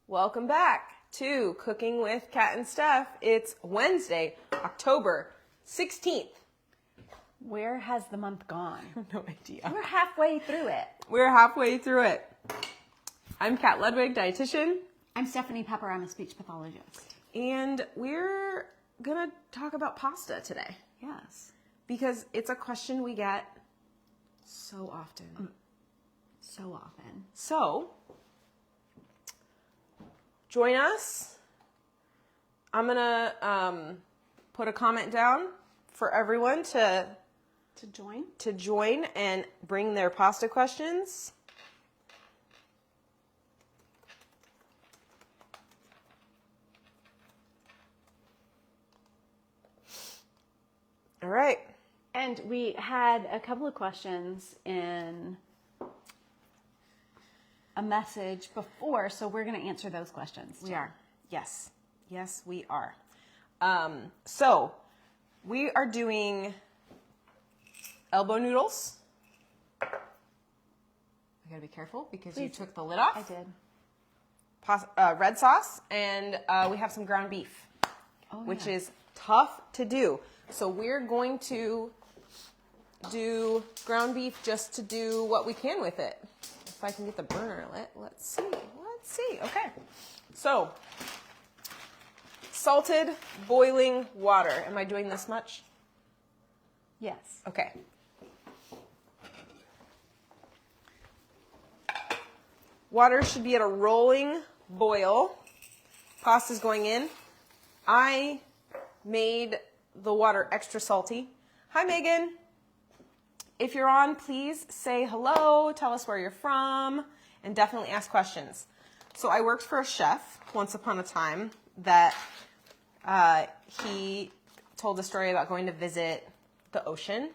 Welcome back to Cooking with Kat and Steph. It's Wednesday, October 16th. Where has the month gone? I have no idea. We're halfway through it. We're halfway through it. I'm Kat Ludwig, dietitian. I'm Stephanie Pepper. I'm a speech pathologist. And we're going to talk about pasta today. Yes. Because it's a question we get so often. So often. So, join us. I'm going to put a comment down for everyone to join and bring their pasta questions. All right. And we had a couple of questions in a message before, so we're going to answer those questions. We are. Yes. Yes, we are. So, we are doing elbow noodles. I gotta be careful because you took the lid off. I did. Red sauce, and we have some ground beef, which is tough to do. So we're going to do ground beef just to do what we can with it. If I can get the burner lit, let's see. Okay. So, salted boiling water. Am I doing this much? Yes. Okay. Water should be at a rolling boil. Pasta's going in. I made the water extra salty. Hi, Megan. If you're on, please say hello, tell us where you're from, and definitely ask questions. So I worked for a chef once upon a time that he told a story about going to visit the ocean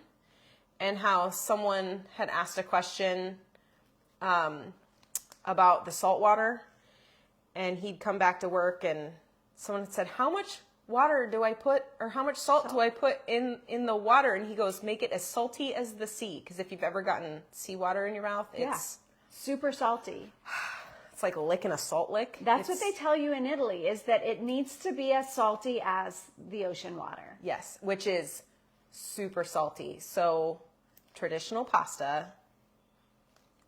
and how someone had asked a question about the salt water, and he'd come back to work and someone had said, how much water do I put, or how much salt do I put in the water? And he goes, make it as salty as the sea. Because if you've ever gotten seawater in your mouth, it's super salty. It's like licking a salt lick. That's what they tell you in Italy, is that it needs to be as salty as the ocean water. Yes, which is super salty. So traditional pasta.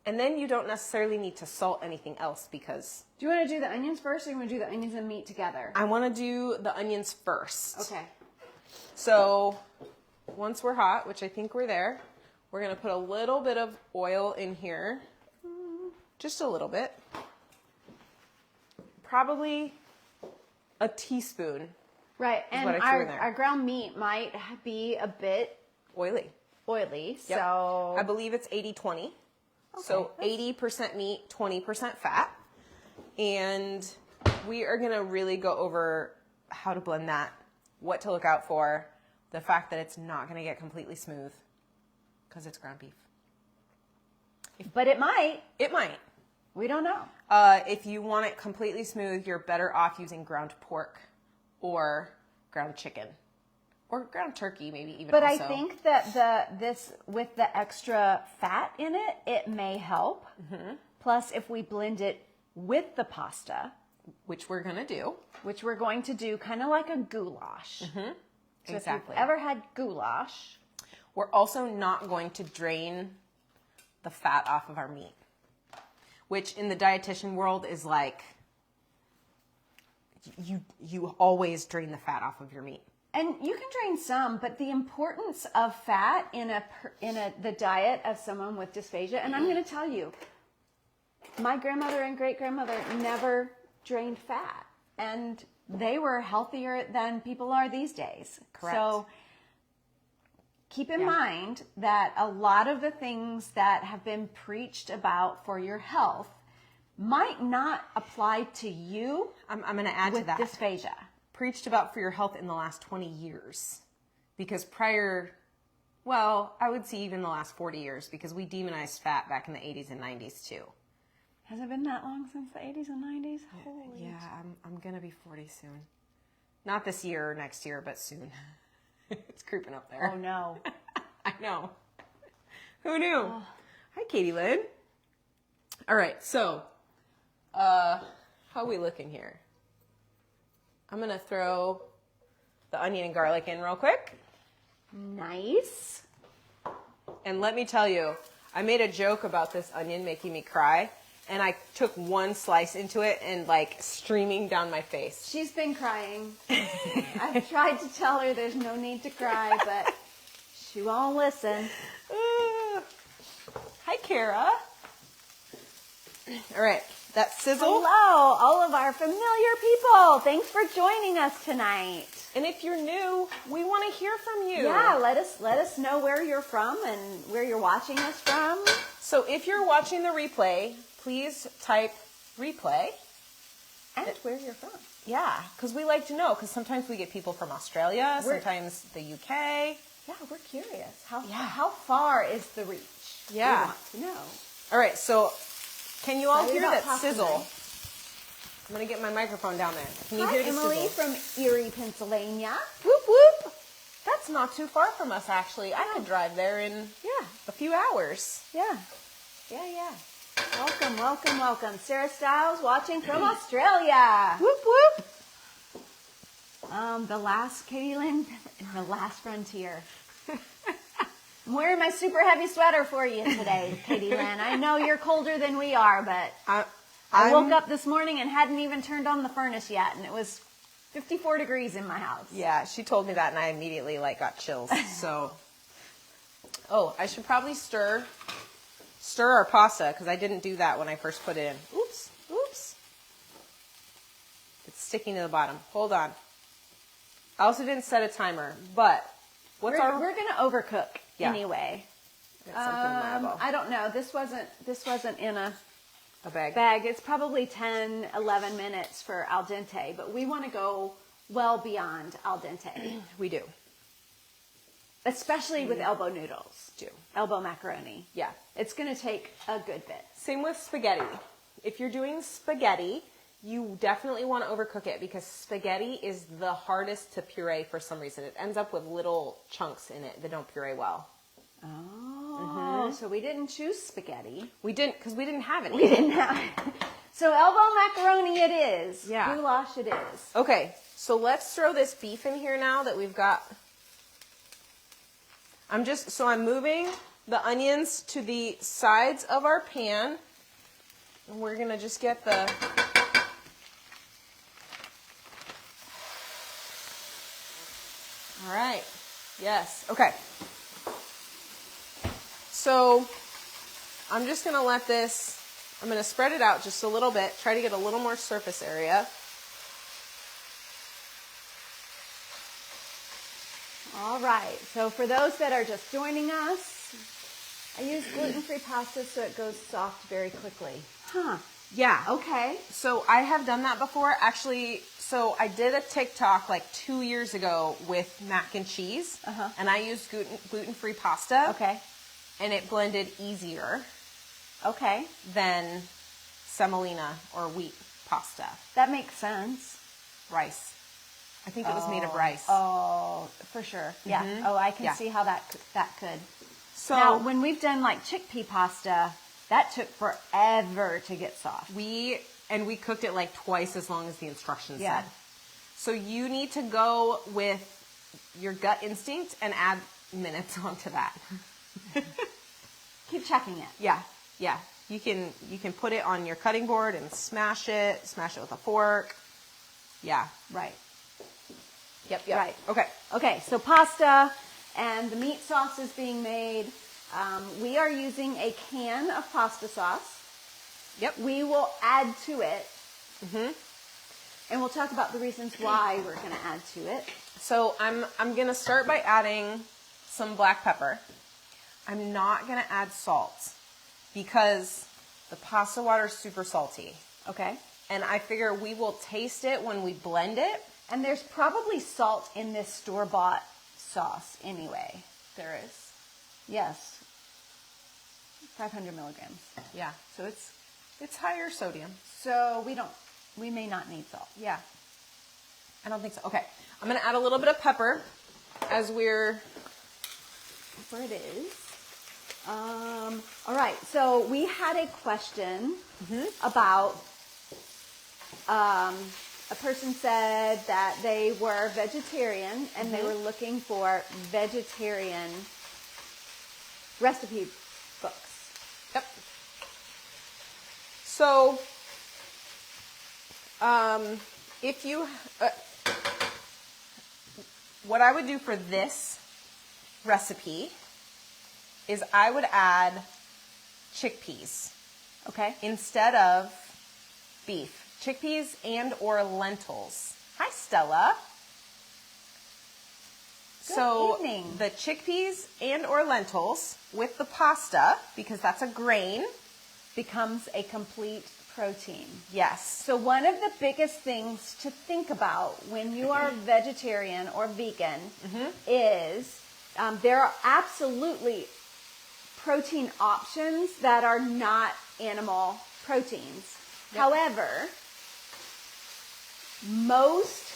And then you don't necessarily need to salt anything else because... Do you want to do the onions first, or you want to do the onions and meat together? I want to do the onions first. Okay. So once we're hot, which I think we're there, we're going to put a little bit of oil in here. Just a little bit. Probably a teaspoon. Right, and our ground meat might be a bit oily. Yep. So I believe it's 80-20. Okay, so 80% meat, 20% fat. And we are going to really go over how to blend that, what to look out for, the fact that it's not going to get completely smooth because it's ground beef. But it might. It might. We don't know. If you want it completely smooth, you're better off using ground pork or ground chicken. Or ground turkey, maybe even But also. I think that this with the extra fat in it, it may help. Mm-hmm. Plus, if we blend it with the pasta, which we're going to do. Which we're going to do kind of like a goulash. Mm-hmm. So exactly. if you've ever had goulash. We're also not going to drain the fat off of our meat. Which in the dietitian world is like, you always drain the fat off of your meat. And you can drain some, but the importance of fat in the diet of someone with dysphagia, and I'm going to tell you, my grandmother and great-grandmother never drained fat, and they were healthier than people are these days. Correct. So keep in mind that a lot of the things that have been preached about for your health might not apply to you. I'm going to add to that. With dysphagia. Preached about for your health in the last 20 years. Because prior, well, I would say even the last 40 years, because we demonized fat back in the 80s and 90s too. Has it been that long since the 80s and 90s? Holy. Yeah, I'm going to be 40 soon. Not this year or next year, but soon. It's creeping up there. Oh, no. I know. Who knew? Hi, Katie Lynn. All right, so how How are we looking here? I'm going to throw the onion and garlic in real quick. Nice. And let me tell you, I made a joke about this onion making me cry, and I took one slice into it and like streaming down my face. She's been crying. I've tried to tell her there's no need to cry, but she won't listen. Hi, Kara. All right, that sizzle. Hello, all of our familiar people. Thanks for joining us tonight. And if you're new, we want to hear from you. Yeah, let us know where you're from and where you're watching us from. So if you're watching the replay, please type replay. And where you're from. Yeah, because we like to know, because sometimes we get people from Australia, sometimes the UK. Yeah, we're curious. How far is the reach? Yeah. We want to know. All right, so can you all Sorry hear about that talking sizzle? tonight. I'm going to get my microphone down there. Can you Hi, hear the Emily sizzle? from Erie, Pennsylvania. Whoop, whoop. That's not too far from us, actually. I could drive there in a few hours. Yeah. Welcome, welcome, welcome. Sarah Stiles watching from Australia. Whoop, whoop. The last, Katie Lynn, the last frontier. I'm wearing my super heavy sweater for you today, Katie Lynn. I know you're colder than we are, but I woke up this morning and hadn't even turned on the furnace yet, and it was 54 degrees in my house. Yeah, she told me that, and I immediately got chills. So, I should probably stir our pasta, because I didn't do that when I first put it in. Oops. It's sticking to the bottom. Hold on. I also didn't set a timer, but we're going to overcook anyway. Got something in my eyeball. I don't know. This wasn't in a bag. It's probably 10, 11 minutes for al dente, but we want to go well beyond al dente. We do. Especially with elbow noodles. Elbow macaroni. Yeah. It's going to take a good bit. Same with spaghetti. If you're doing spaghetti, you definitely want to overcook it, because spaghetti is the hardest to puree for some reason. It ends up with little chunks in it that don't puree well. Oh, so we didn't choose spaghetti. We didn't, because we didn't have any. We didn't have it. So elbow macaroni it is. Yeah. Goulash it is. Okay, so let's throw this beef in here now that we've got. I'm moving the onions to the sides of our pan. And we're going to just get the... All right. Yes. Okay. So I'm just going to let this, I'm going to spread it out just a little bit, try to get a little more surface area. All right. So for those that are just joining us, I use gluten-free pasta so it goes soft very quickly. Huh. Yeah. Okay. So I have done that before. Actually, so I did a TikTok 2 years ago with mac and cheese. And I used gluten-free pasta. Okay. And it blended easier. Okay. Than semolina or wheat pasta. That makes sense. Rice. I think it was made of rice. Oh, for sure. Yeah. Mm-hmm. Oh, I can see how that could. So now, when we've done chickpea pasta, that took forever to get soft. We cooked it twice as long as the instructions said. So you need to go with your gut instinct and add minutes onto that. Keep checking it. Yeah. You can put it on your cutting board and smash it with a fork. Yeah. Right. Yep. Right. Okay. So pasta and the meat sauce is being made. We are using a can of pasta sauce. Yep. We will add to it. And we'll talk about the reasons why we're going to add to it. So I'm going to start by adding some black pepper. I'm not going to add salt because the pasta water is super salty. Okay. And I figure we will taste it when we blend it. And there's probably salt in this store-bought sauce anyway. There is. Yes. 500 milligrams. Yeah. So it's higher sodium. So we may not need salt. Yeah. I don't think so. Okay. I'm going to add a little bit of pepper as we're... Where it is. All right. So we had a question about A person said that they were vegetarian and they were looking for vegetarian recipe books. Yep. So, if you, what I would do for this recipe is I would add chickpeas. Okay. Instead of beef. Chickpeas and or lentils. Hi, Stella. Good evening. The chickpeas and or lentils with the pasta, because that's a grain, Becomes a complete protein. yes. So one of the biggest things to think about when you are vegetarian or vegan is there are absolutely protein options that are not animal proteins. Yep. However, most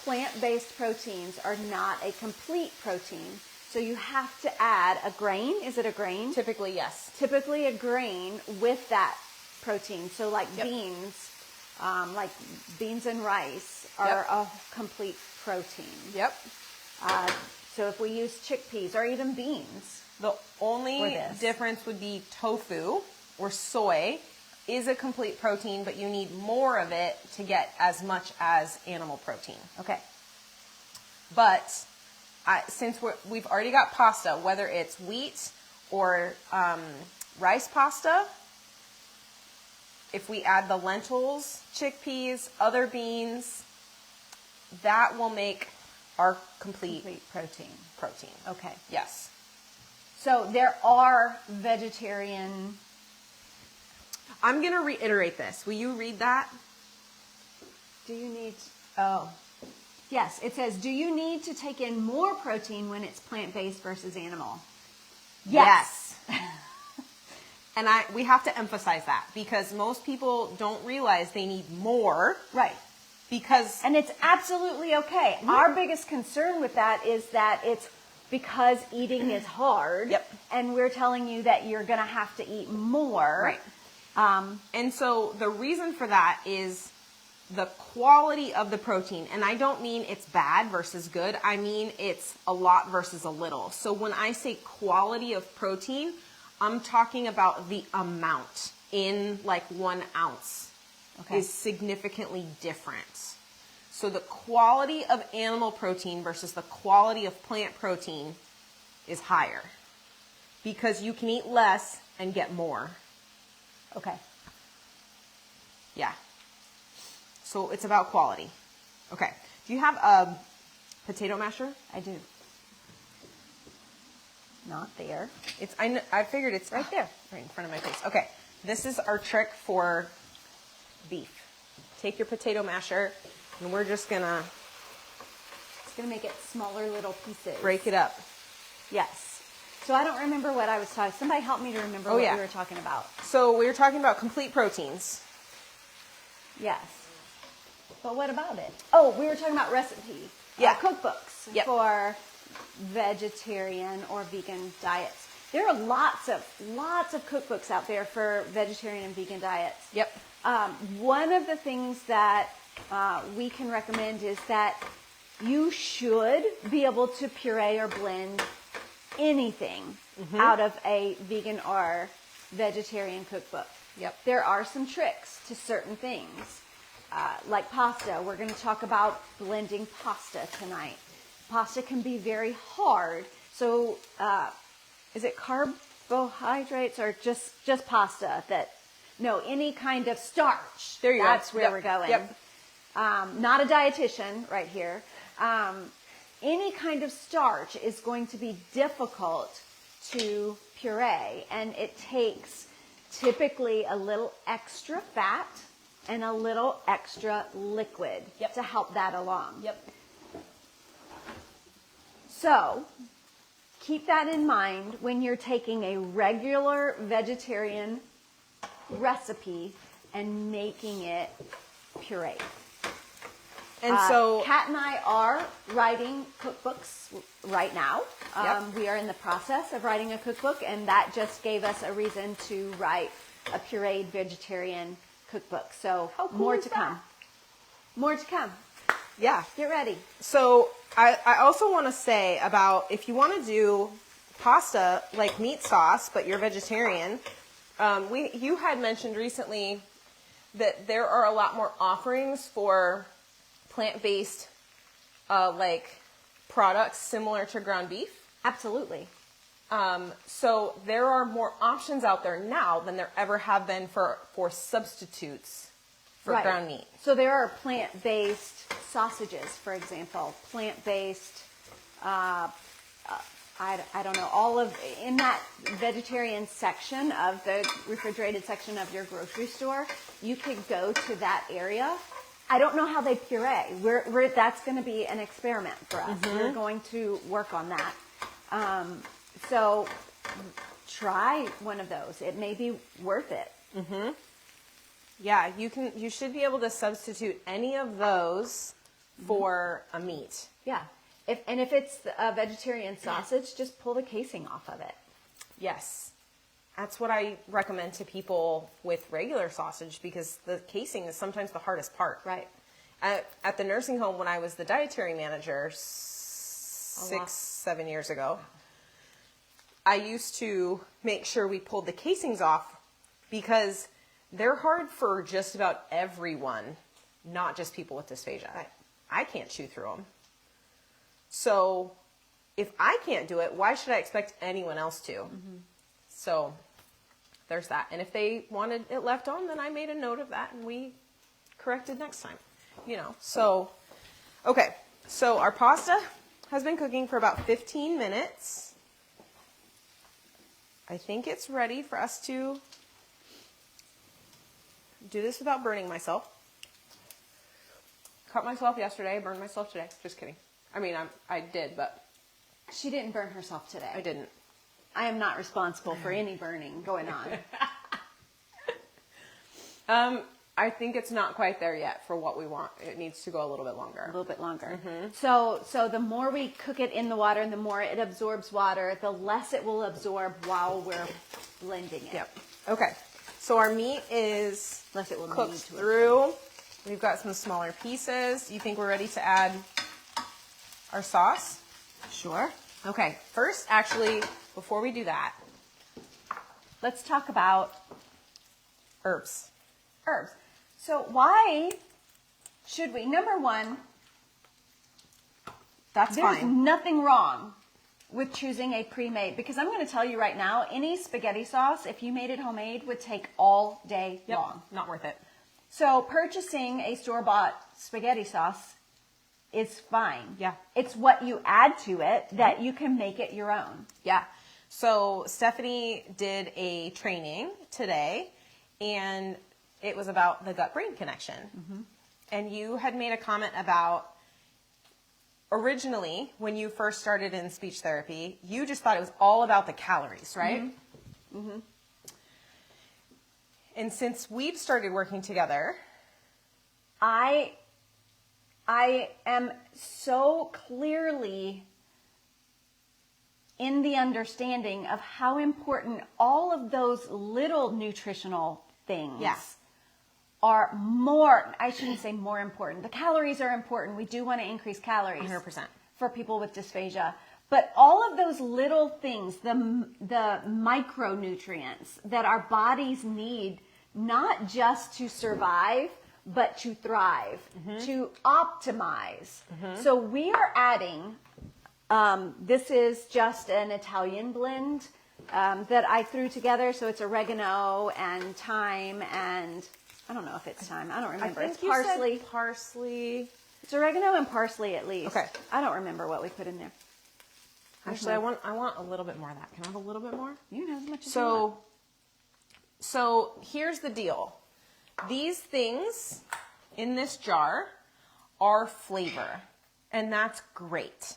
plant-based proteins are not a complete protein. So you have to add a grain. Is it a grain? Typically, yes. Typically a grain with that protein. So like Yep. beans and rice are a complete protein. Yep. So if we use chickpeas or even beans, The only this. difference would be tofu or soy is a complete protein, but you need more of it to get as much as animal protein. okay, But since we've already got pasta, whether it's wheat or rice pasta, if we add the lentils, chickpeas, other beans, that will make our complete protein. protein. Okay. Yes. So there are vegetarian. I'm going to reiterate this. Will you read that? Do you need? Oh, yes. It says, do you need to take in more protein when it's plant-based versus animal? Yes. And we have to emphasize that because most people don't realize they need more. Right. Because And it's absolutely okay. Our biggest concern with that is that it's because eating is hard. Yep. And we're telling you that you're going to have to eat more. Right. And so the reason for that is the quality of the protein. And I don't mean it's bad versus good. I mean it's a lot versus a little. So when I say quality of protein, I'm talking about the amount in like 1 ounce is significantly different. So the quality of animal protein versus the quality of plant protein is higher because you can eat less and get more. Okay. Yeah. So it's about quality. Okay. Do you have a potato masher? I do. Not there. I figured it's Right there. right in front of my face. Okay. This is our trick for beef. Take your potato masher and we're just gonna It's going to make it smaller little pieces. break it up. Yes. So I don't remember what I was talking. Somebody help me to remember what we were talking about. So we were talking about complete proteins. Yes. But what about it? Oh, we were talking about recipe. Yeah. Cookbooks Yep. for vegetarian or vegan diets. There are lots of cookbooks out there for vegetarian and vegan diets. Yep. One of the things that we can recommend is that you should be able to puree or blend anything out of a vegan or vegetarian cookbook. Yep. There are some tricks to certain things, like pasta. We're going to talk about blending pasta tonight. Pasta can be very hard. So is it carbohydrates or just pasta that... No, any kind of starch. There you go. That's where Yep. we're going. Yep. Not a dietitian right here. Any kind of starch is going to be difficult to puree, and it takes typically a little extra fat and a little extra liquid to help that along. Yep. So keep that in mind when you're taking a regular vegetarian recipe and making it pureed. And so Kat and I are writing cookbooks right now. Yep. We are in the process of writing a cookbook, and that just gave us a reason to write a pureed vegetarian cookbook. So How cool more is to that? come. More to come. Yeah. Get ready. So I also want to say about if you want to do pasta like meat sauce, but you're vegetarian, you had mentioned recently that there are a lot more offerings for plant-based like products similar to ground beef. Absolutely. So there are more options out there now than there ever have been for substitutes for Right. ground meat. So there are plant-based sausages, for example, plant-based, I don't know, all of, in that vegetarian section of the refrigerated section of your grocery store, you could go to that area. I don't know how they puree. That's going to be an experiment for us. We're going to work on that. So try one of those. It may be worth it. Yeah, you should be able to substitute any of those for a meat. Yeah. If it's a vegetarian sausage, just pull the casing off of it. Yes. That's what I recommend to people with regular sausage because the casing is sometimes the hardest part. Right. At the nursing home when I was the dietary manager 7 years ago, I used to make sure we pulled the casings off because they're hard for just about everyone, not just people with dysphagia. Right. I can't chew through them. So if I can't do it, why should I expect anyone else to? So there's that. And if they wanted it left on, then I made a note of that and we corrected next time. So, okay. So our pasta has been cooking for about 15 minutes. I think it's ready for us to do this without burning myself. Cut myself yesterday, burned myself today. Just kidding. I mean, I did, but She didn't burn herself today. I didn't. I am not responsible for any burning going on. I think it's not quite there yet for what we want. It needs to go a little bit longer. A little bit longer. So the more we cook it in the water and the more it absorbs water, the less it will absorb while we're blending it. Yep. Okay. So our meat is Less it will need cooked to through. We've got some smaller pieces. You think we're ready to add our sauce? Sure. Okay. First, actually, before we do that, Let's talk about herbs. herbs. So why should we? Number one, That's there's fine. nothing wrong with choosing a pre-made, because I'm going to tell you right now, any spaghetti sauce, if you made it homemade, would take all day Yep. long. Not worth it. So purchasing a store-bought spaghetti sauce is fine. Yeah. It's what you add to it that you can make it your own. Yeah. So Stephanie did a training today, and it was about the gut-brain connection. And you had made a comment about originally, when you first started in speech therapy, you just thought it was all about the calories, right? And since we've started working together, I am so clearly in the understanding of how important all of those little nutritional things Yes. are more, I shouldn't say more important. The calories are important. We do want to increase calories 100%. for people with dysphagia. But all of those little things, the micronutrients that our bodies need, not just to survive, but to thrive, to optimize. So we are adding, this is just an Italian blend that I threw together. So it's oregano and thyme and, I don't know if it's thyme. I don't remember. I think It's you parsley. said parsley. It's oregano and parsley at least. Okay. I don't remember what we put in there. Actually, I want a little bit more of that. Can I have a little bit more? You can have as much as you want. So here's the deal. These things in this jar are flavor, and that's great.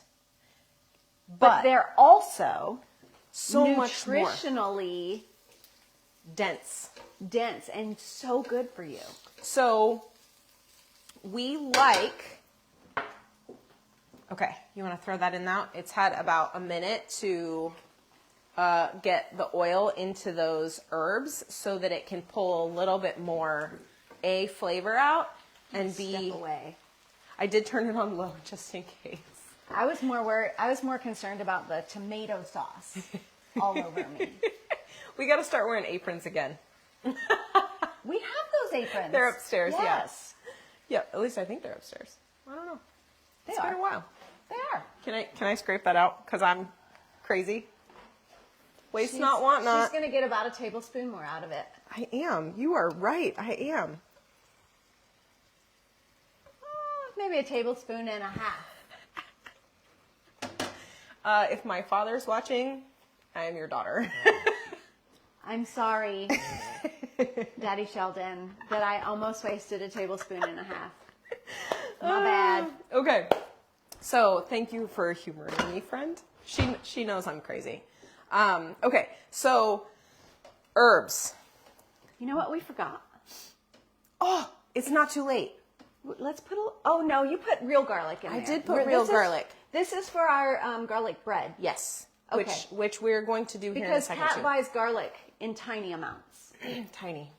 But they're also so much more nutritionally dense. dense and so good for you. So we like, okay, you want to throw that in now? It's had about a minute to get the oil into those herbs so that it can pull a little bit more flavor out, and Step B, away. I did turn it on low just in case. I was more concerned about the tomato sauce all over me. We got to start wearing aprons again. We have those aprons. They're upstairs, yes. Yeah, at least I think they're upstairs. I don't know. It's been a while. They are. Can I scrape that out? Because I'm crazy. Waste not, want not. She's going to get about a tablespoon more out of it. I am. You are right. I am. Maybe a tablespoon and a half. If my father's watching, I am your daughter. I'm sorry, Daddy Sheldon, that I almost wasted a tablespoon and a half. My bad. Okay. So thank you for humoring me, friend. She knows I'm crazy. Okay. So herbs. You know what we forgot? Oh, it's not too late. Let's put oh no, you put real garlic in there. I did put real garlic. This is for our garlic bread. Yes. Okay. Which we're going to do here in a Because second Kat too. buys garlic in tiny amounts. Tiny.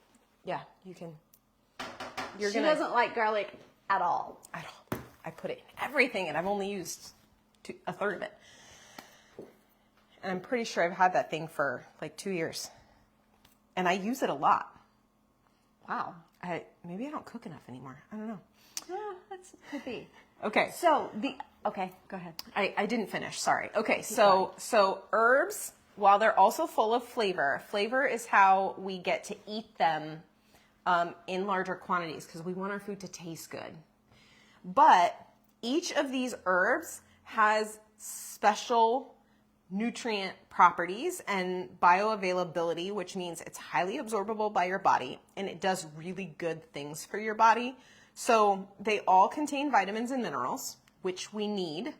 Yeah, you can. She doesn't like garlic at all. At all. I put it in everything, and I've only used a third of it. And I'm pretty sure I've had that thing for like 2 years, and I use it a lot. Wow. Maybe I don't cook enough anymore. I don't know. That could be. Okay. So okay, go ahead. I didn't finish. Sorry. Okay. So herbs, while they're also full of flavor is how we get to eat them in larger quantities because we want our food to taste good. But each of these herbs has special nutrient properties and bioavailability, which means it's highly absorbable by your body and it does really good things for your body. So they all contain vitamins and minerals, which we need,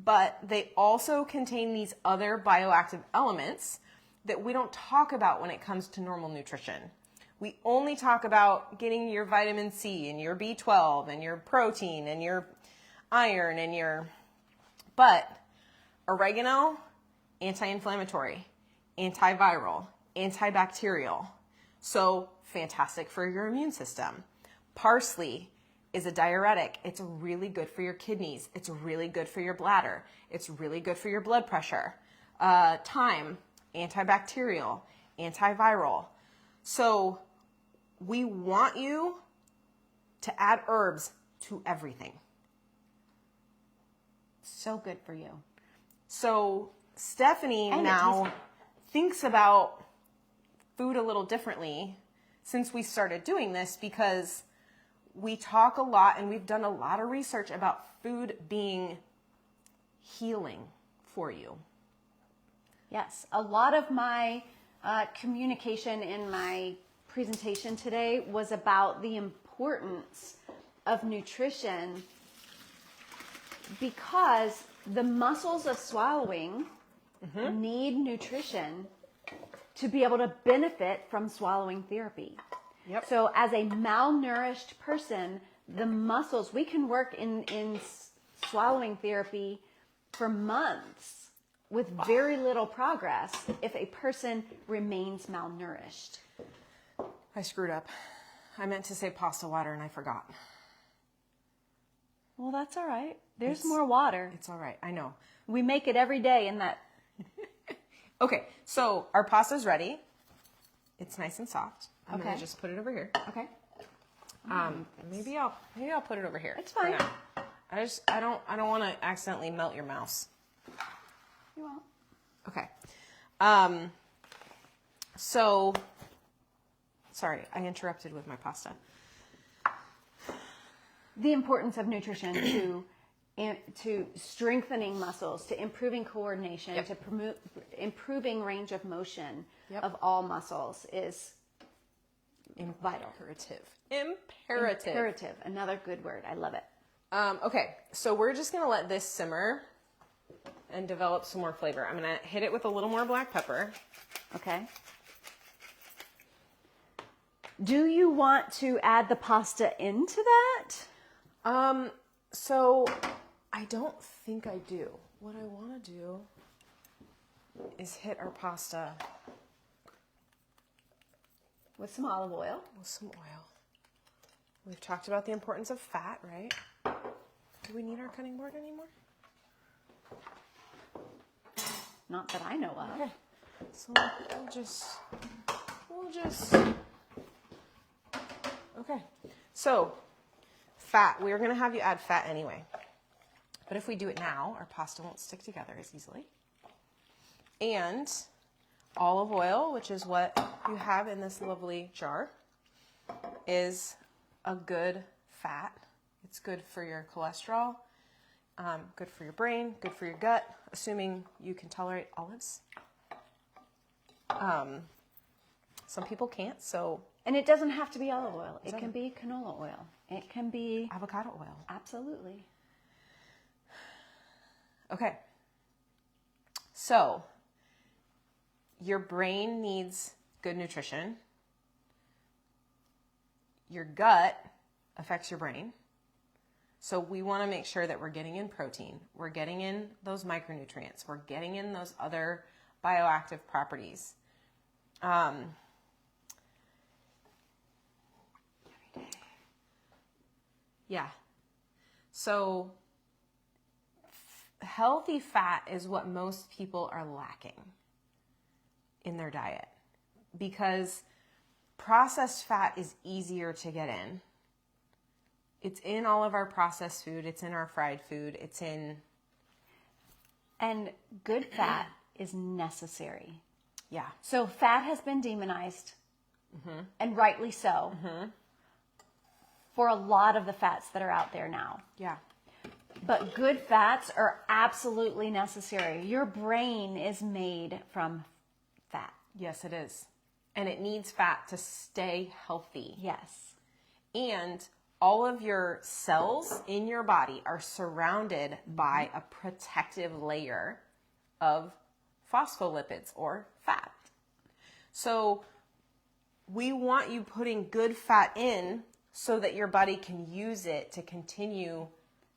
but they also contain these other bioactive elements that we don't talk about when it comes to normal nutrition. We only talk about getting your vitamin C and your B12 and your protein and your iron and but oregano, anti-inflammatory, antiviral, antibacterial. So fantastic for your immune system. Parsley is a diuretic. It's really good for your kidneys. It's really good for your bladder. It's really good for your blood pressure. Thyme, antibacterial, antiviral. So we want you to add herbs to everything. So good for you. So Stephanie now thinks about food a little differently since we started doing this because we talk a lot and we've done a lot of research about food being healing for you. Yes, a lot of my communication in my presentation today was about the importance of nutrition because the muscles of swallowing need nutrition to be able to benefit from swallowing therapy. Yep. So as a malnourished person, the muscles, we can work in swallowing therapy for months with very little progress if a person remains malnourished. I screwed up. I meant to say pasta water and I forgot. Well, that's all right. There's more water. It's all right. I know. We make it every day in that. Okay, so our pasta's ready. It's nice and soft. I'm Okay. gonna just put it over here. Okay. Maybe I'll put it over here. It's fine. for now. I don't want to accidentally melt your mouse. You won't. Okay. So sorry, I interrupted with my pasta. The importance of nutrition to strengthening muscles, to improving coordination, to promote improving range of motion of all muscles is vital. Imperative. Another good word. I love it. Okay, so we're just gonna let this simmer and develop some more flavor. I'm gonna hit it with a little more black pepper. Okay. Do you want to add the pasta into that? So I don't think I do. What I want to do is hit our pasta With some olive oil. with some oil. We've talked about the importance of fat, right? Do we need our cutting board anymore? Not that I know of. Okay. So we'll just, okay. So fat, we're going to have you add fat anyway. But if we do it now, our pasta won't stick together as easily. And olive oil, which is what you have in this lovely jar, is a good fat. It's good for your cholesterol, good for your brain, good for your gut, assuming you can tolerate olives. Some people can't, so. And it doesn't have to be olive oil. It can be canola oil. It can be Avocado oil. Absolutely. Okay. So, your brain needs good nutrition. Your gut affects your brain. So we want to make sure that we're getting in protein. We're getting in those micronutrients. We're getting in those other bioactive properties. Yeah. So healthy fat is what most people are lacking in their diet because processed fat is easier to get in. It's in all of our processed food. It's in our fried food. It's in... And good fat is necessary. Yeah. So fat has been demonized, and rightly so, for a lot of the fats that are out there now. Yeah. But good fats are absolutely necessary. Your brain is made from fat. Yes, it is. And it needs fat to stay healthy. Yes. And all of your cells in your body are surrounded by a protective layer of phospholipids or fat. So we want you putting good fat in so that your body can use it to continue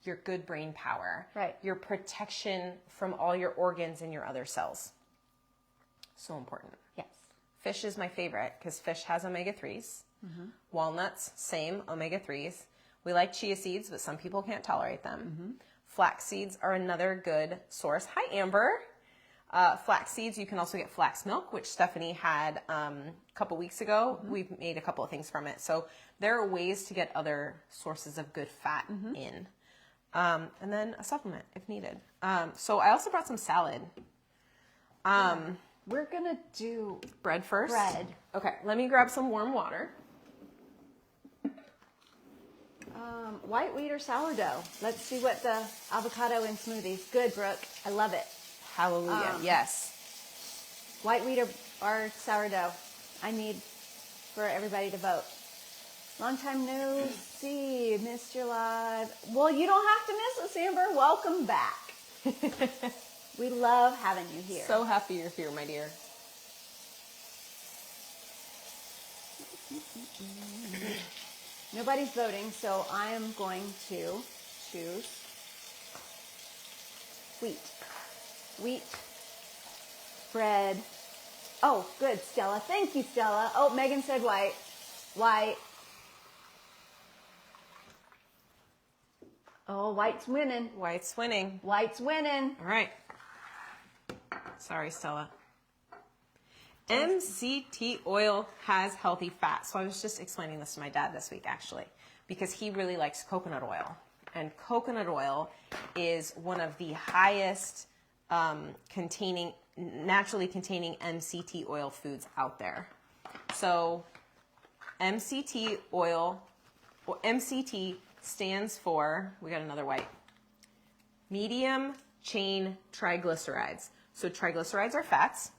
your good brain power, right? Your protection from all your organs and your other cells. So important. Yes. Fish is my favorite because fish has omega-3s. Walnuts, same omega-3s. We like chia seeds, but some people can't tolerate them. Flax seeds are another good source. Hi, Amber. Flax seeds, you can also get flax milk, which Stephanie had a couple weeks ago. We've made a couple of things from it. So there are ways to get other sources of good fat in. And then a supplement if needed. So I also brought some salad. We're going to do Bread first? bread. Okay, let me grab some warm water. White wheat or sourdough. Let's see what the avocado in smoothies. Good, Brooke. I love it. Hallelujah, yes. White wheat or sourdough. I need for everybody to vote. Long time no see. Missed your live. Well, you don't have to miss us, Amber. Welcome back. We love having you here. So happy you're here, my dear. Nobody's voting, so I am going to choose wheat. Wheat, bread. Oh, good, Stella. Thank you, Stella. Oh, Megan said white. White. Oh, white's winning. White's winning. White's winning. All right. Sorry, Stella. MCT oil has healthy fat. So I was just explaining this to my dad this week, actually, because he really likes coconut oil. And coconut oil is one of the highest naturally containing MCT oil foods out there. So MCT oil, well, MCT stands for, we got another white, medium chain triglycerides. So triglycerides are fats.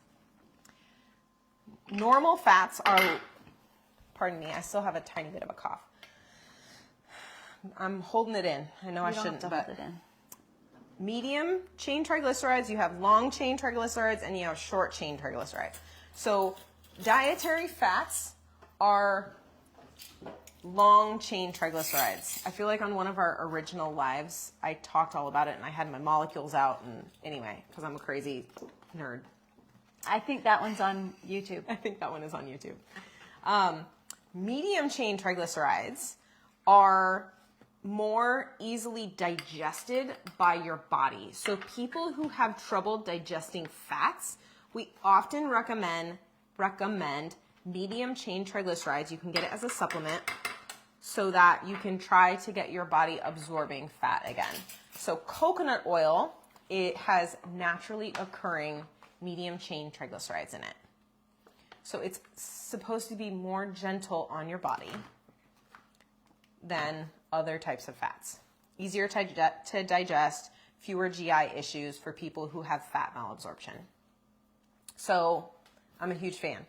Normal fats are, pardon me, I still have a tiny bit of a cough. I'm holding it in. I know I shouldn't, but hold it in. Medium chain triglycerides, you have long chain triglycerides, and you have short chain triglycerides. So dietary fats are long chain triglycerides. I feel like on one of our original lives, I talked all about it, and I had my molecules out, and anyway, because I'm a crazy nerd. I think that one's on YouTube. I think that one is on YouTube. Medium chain triglycerides are more easily digested by your body. So people who have trouble digesting fats, we often recommend medium chain triglycerides. You can get it as a supplement so that you can try to get your body absorbing fat again. So coconut oil, it has naturally occurring medium chain triglycerides in it. So it's supposed to be more gentle on your body than other types of fats. Easier to digest, fewer GI issues for people who have fat malabsorption. So I'm a huge fan.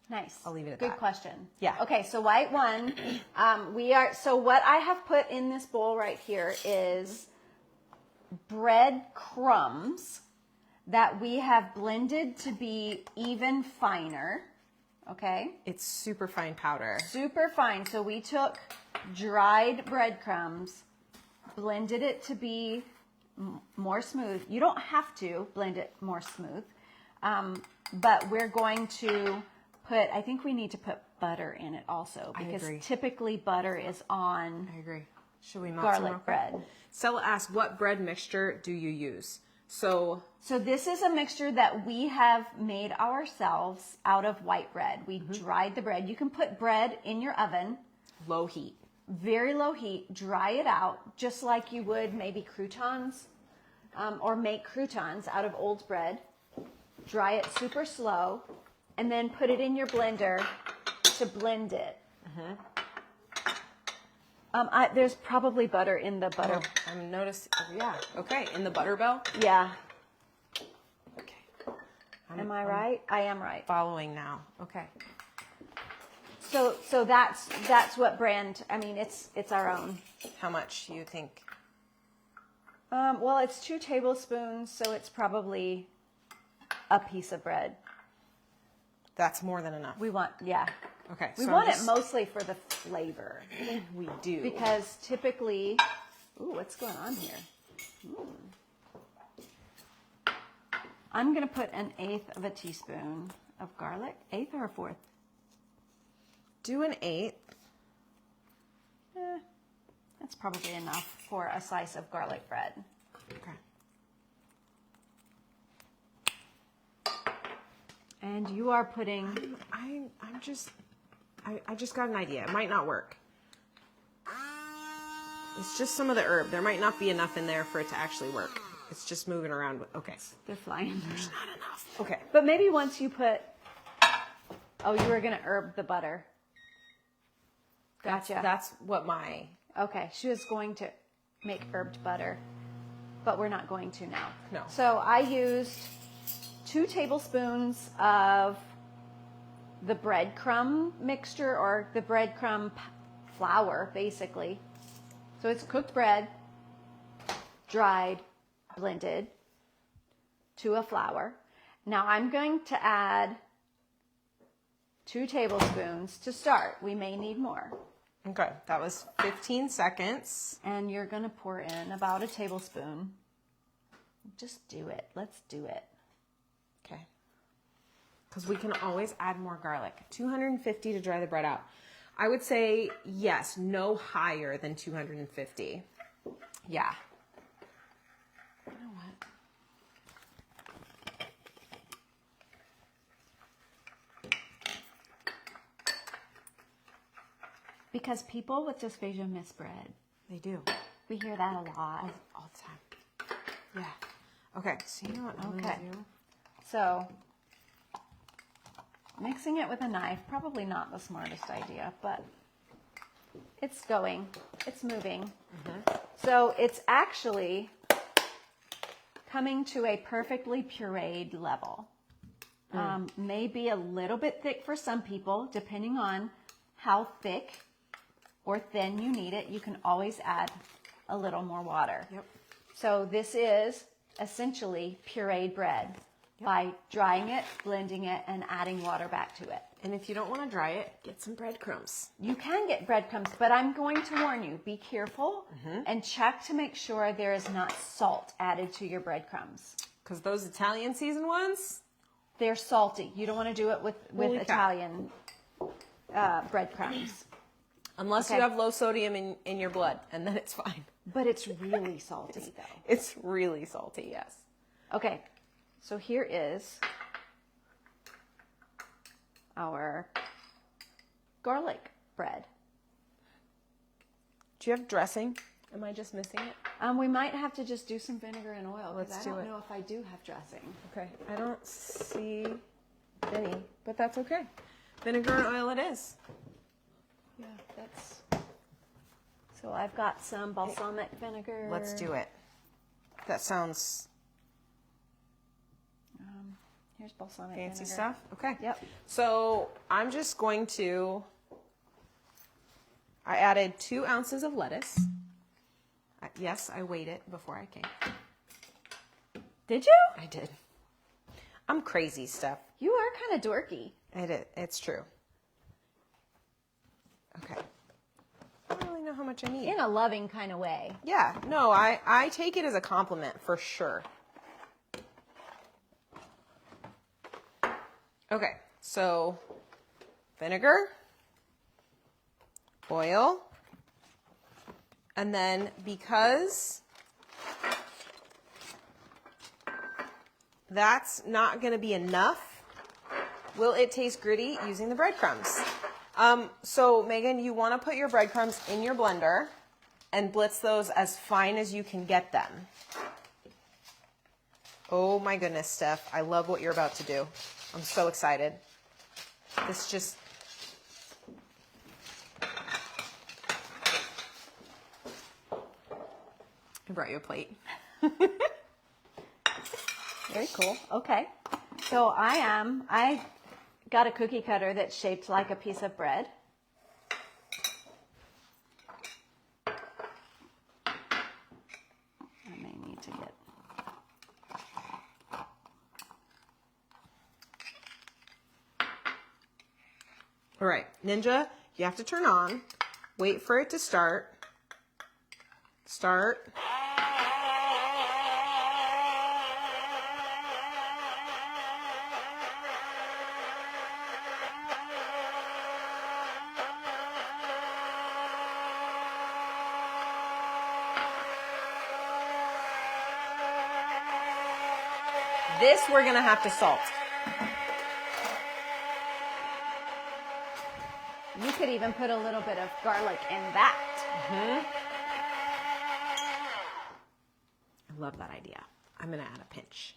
Nice. I'll leave it at that. Good question. Yeah. Okay, so white one, so what I have put in this bowl right here is bread crumbs that we have blended to be even finer. Okay. It's super fine powder. Super fine. So we took dried breadcrumbs, blended it to be more smooth. You don't have to blend it more smooth, but we're going to put, I think we need to put butter in it also, because typically butter is on I agree. Should we melt garlic bread. Stella asked, what bread mixture do you use? So this is a mixture that we have made ourselves out of white bread. We dried the bread. You can put bread in your oven. low heat. Very low heat. Dry it out just like you would maybe croutons, or make croutons out of old bread. Dry it super slow and then put it in your blender to blend it. There's probably butter in the butter. Oh, I'm noticing. Yeah. Okay. In the butter bell. Yeah. Okay. Am I right? I am right. Following now. Okay. So that's what brand. I mean, it's our own. How much do you think? Well, it's 2 tablespoons, so it's probably a piece of bread. That's more than enough. We want, yeah. Okay. We want it mostly for the flavor. We do. Because typically, ooh, what's going on here? I'm going to put 1/8 of a teaspoon of garlic. 1/8 or 1/4? Do 1/8. That's probably enough for a slice of garlic bread. Okay. And you are putting... I just got an idea. It might not work. It's just some of the herb. There might not be enough in there for it to actually work. It's just moving around. Okay. They're flying. There's not enough. Okay. But maybe once you put... Oh, you were going to herb the butter. Gotcha. That's what my... Okay, she was going to make herbed butter, but we're not going to now. No. So I used 2 tablespoons of the breadcrumb mixture, or the breadcrumb flour, basically. So it's cooked bread, dried, blended to a flour. Now I'm going to add 2 tablespoons to start. We may need more. Okay, that was 15 seconds. And you're going to pour in about a tablespoon. Just do it. Let's do it. Okay. Because we can always add more garlic. 250 to dry the bread out. I would say, yes, no higher than 250. Yeah. You know what? Because people with dysphagia miss bread. They do. We hear that a lot. All the time. Yeah. Okay, so you know what I'm Okay. going to do? So, mixing it with a knife, probably not the smartest idea, but it's going. It's moving. So it's actually coming to a perfectly pureed level. Maybe a little bit thick for some people, depending on how thick or thin you need it. You can always add a little more water. Yep. So this is essentially pureed bread by drying it, blending it, and adding water back to it. And if you don't want to dry it, get some breadcrumbs. You can get breadcrumbs, but I'm going to warn you, be careful and check to make sure there is not salt added to your breadcrumbs. Because those Italian seasoned ones, They're salty. You don't want to do it with Holy cow. Italian breadcrumbs. Unless you have low sodium in your blood, and then it's fine. But it's really salty, though. It's really salty, yes. Okay, so here is our garlic bread. Do you have dressing? Am I just missing it? We might have to just do some vinegar and oil, because I do don't it. know if I do have dressing. Okay, I don't see any, but that's okay. Vinegar and oil it is. Yeah, that's... So I've got some balsamic vinegar. Let's do it. That sounds Here's balsamic fancy vinegar. stuff. Okay. Yep. So I'm just going to, I added 2 ounces of lettuce. Yes, I weighed it before I came. Did you? I did. I'm crazy, Steph. You are kind of dorky. It's true. Okay. I don't really know how much I need. In a loving kind of way. Yeah, no, I take it as a compliment for sure. Okay, so vinegar, oil, and then because that's not going to be enough, will it taste gritty using the breadcrumbs? So Megan, you want to put your breadcrumbs in your blender and blitz those as fine as you can get them. Oh my goodness, Steph, I love what you're about to do. I'm so excited. This just... I brought you a plate. Very cool. Okay. So I got a cookie cutter that's shaped like a piece of bread. I may need to get... All right, Ninja, you have to turn on. Wait for it to start. Start. This we're gonna have to salt. You could even put a little bit of garlic in that. I love that idea. I'm gonna add a pinch.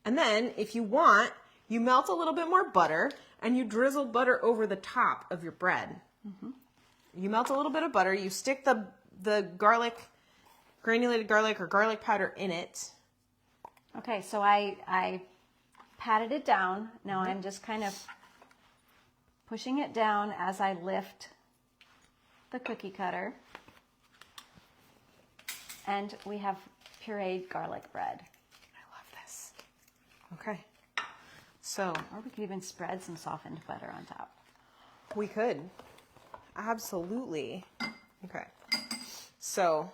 And then if you want, you melt a little bit more butter and you drizzle butter over the top of your bread. You melt a little bit of butter, you stick the garlic, granulated garlic or garlic powder in it. Okay, so I patted it down. Now I'm just kind of pushing it down as I lift the cookie cutter. And we have pureed garlic bread. I love this. Okay. So Or we could even spread some softened butter on top. we could. Absolutely. Okay. So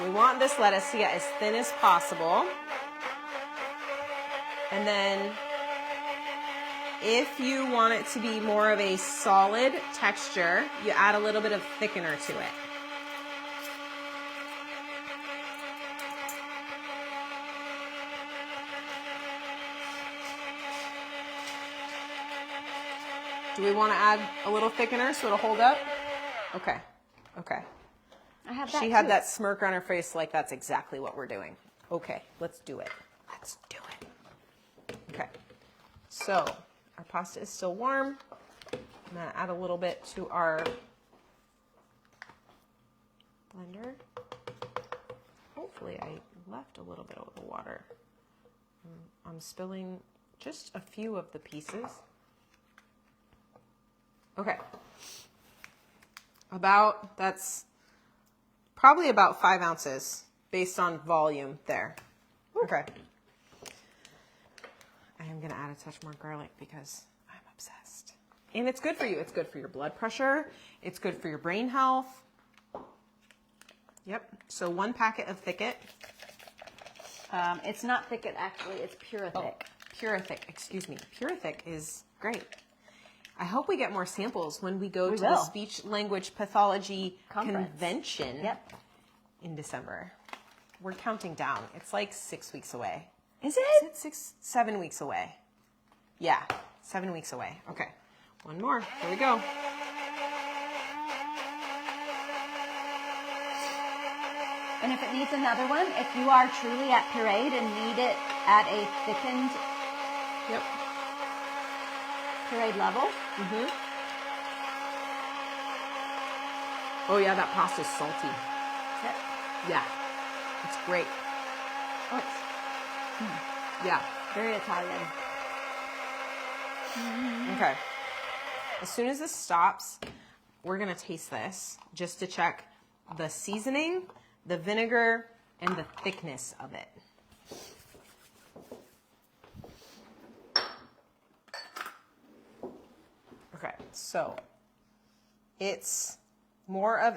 we want this lettuce to get as thin as possible. And then if you want it to be more of a solid texture, you add a little bit of thickener to it. Do we want to add a little thickener so it'll hold up? Okay. Okay. I have that She had too. that smirk on her face like that's exactly what we're doing. Okay, let's do it. Let's do it. Okay. So our pasta is still warm. I'm going to add a little bit to our blender. Hopefully I left a little bit of the water. I'm spilling just a few of the pieces. Okay. That's probably about 5 ounces based on volume there. Okay. I am going to add a touch more garlic because I'm obsessed. And it's good for you. It's good for your blood pressure. It's good for your brain health. Yep. So 1 packet of thicket. It's not thicket, actually. It's pure thick. Purithic, excuse me. Purithic is great. I hope we get more samples when we go to the will. Speech Language Pathology Conference. Convention Yep. in December. We're counting down. It's like 6 weeks away. Is it? Is it 7 weeks away? Yeah, 7 weeks away. Okay, one more. Here we go. And if it needs another one, if you are truly at pureed and need it at a thickened Yep. pureed level, Oh yeah, that pasta's salty. yep. Yeah, it's great. Oh, it's Yeah. very Italian. Okay. As soon as this stops, we're gonna taste this just to check the seasoning, the vinegar, and the thickness of it. Okay, so it's more of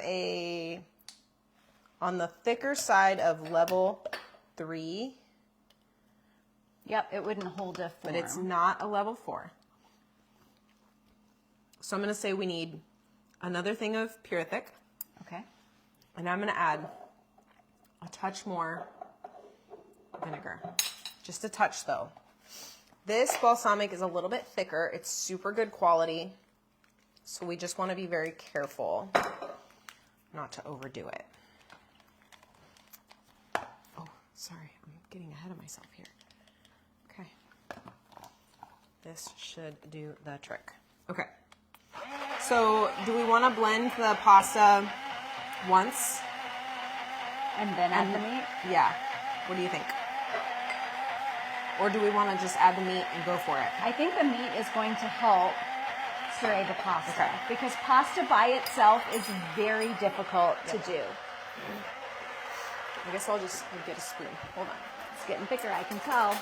on the thicker side of level 3, Yep, it wouldn't hold a form. but it's not a level 4. So I'm gonna say we need another thing of Purithic, Okay. and I'm gonna add a touch more vinegar. Just a touch though. This balsamic is a little bit thicker. It's super good quality. So we just want to be very careful not to overdo it. Oh, sorry. I'm getting ahead of myself here. Okay. This should do the trick. Okay. So do we want to blend the pasta once? And then add the meat? Yeah. What do you think? Or do we want to just add the meat and go for it? I think the meat is going to help puree the pasta. Okay. Because pasta by itself is very difficult to do. I guess I'll just get a spoon. Hold on. It's getting thicker, I can tell.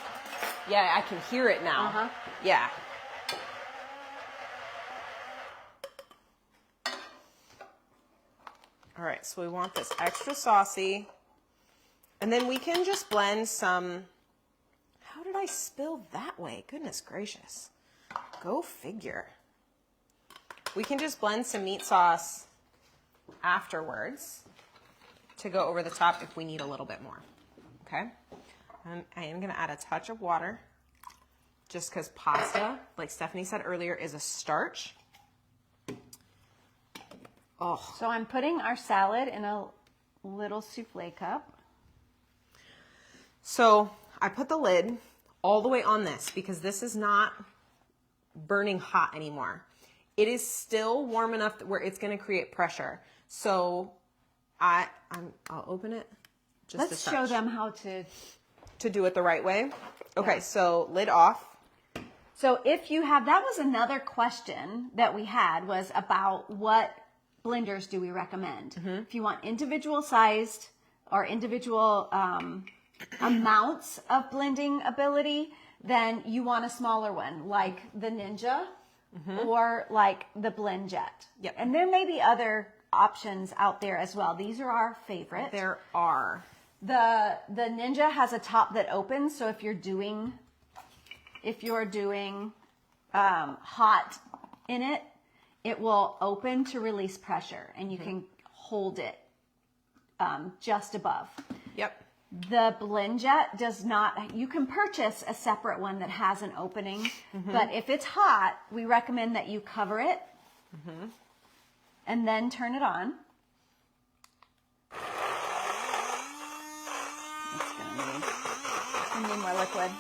Yeah, I can hear it now. Uh-huh. Yeah. All right, so we want this extra saucy. And then we can just blend some... How did I spill that way? Goodness gracious. Go figure. We can just blend some meat sauce afterwards to go over the top if we need a little bit more. Okay? I am going to add a touch of water just because pasta, like Stephanie said earlier, is a starch. Oh. So I'm putting our salad in a little souffle cup. So I put the lid all the way on this because this is not burning hot anymore. It is still warm enough where it's going to create pressure. So I'll open it. Just Let's show them how to do it the right way. Okay, Yeah. so lid off. So if you have, that was another question that we had, was about what blenders do we recommend? If you want individual sized or individual amounts of blending ability, then you want a smaller one like the Ninja or like the Blend Jet. Yep. And there may be other options out there as well. These are our favorite. There are. The Ninja has a top that opens, so if you're doing hot in it, it will open to release pressure, and you can hold it just above. Yep. The Blend Jet does not. You can purchase a separate one that has an opening, but if it's hot, we recommend that you cover it and then turn it on. It's gonna need more liquid.